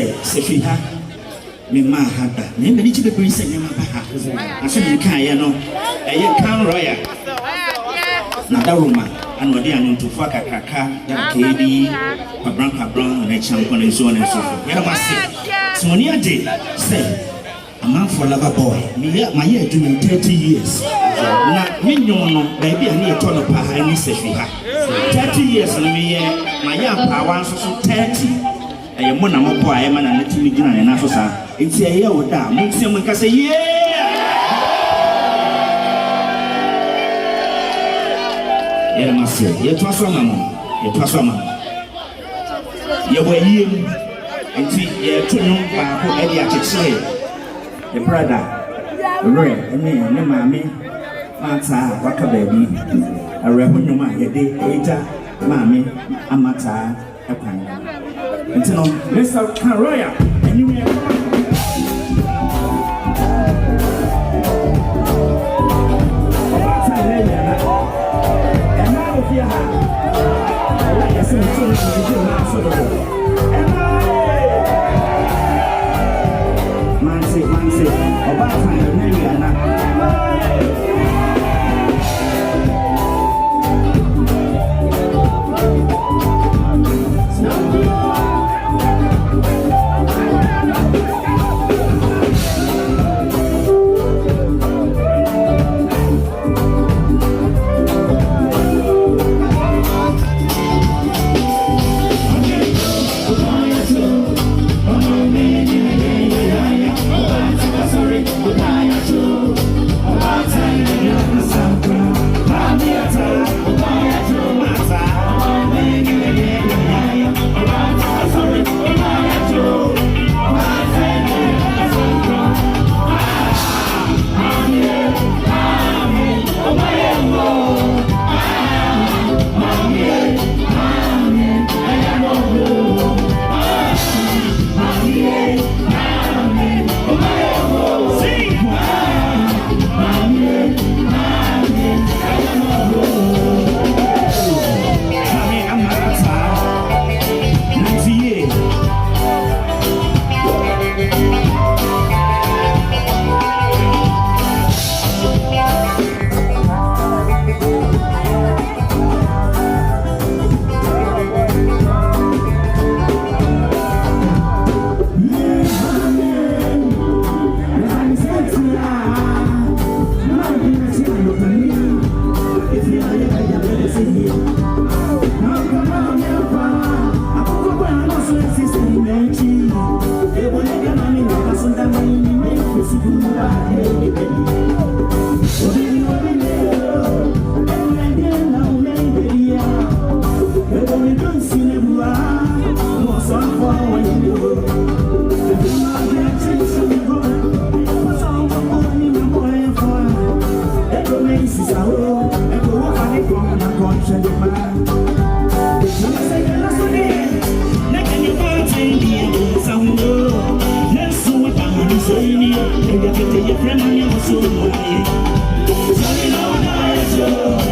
say Sefiha, Mima Hata, name the little baby said Yamaha. I said, you can't, you know, a young town royal. Nadaruma, and what they are known to Faka Kaka, KD, Pabranka Brown, and a champion and so on and so forth. You must say, so near day, say, a man for lover boy, my year doing 30 years. Now, me no, baby, I need a ton of power, I need Sefiha. 30 years, and me, my young power, so 30. A money, I'm a boy, I'm an anatomy dinner and Africa. It's a year with that, makes him say, yeah. You must say, you trust your mama, you trust your mama. You were him, and see, you're too young for Eddie at say, the brother, the red, and me, and mammy, Mata, Waka baby, a revenue, a day, Eta, mammy, Amata, a pine. Until Mr. Caroya, anyway. Mansi, about Sorry, no,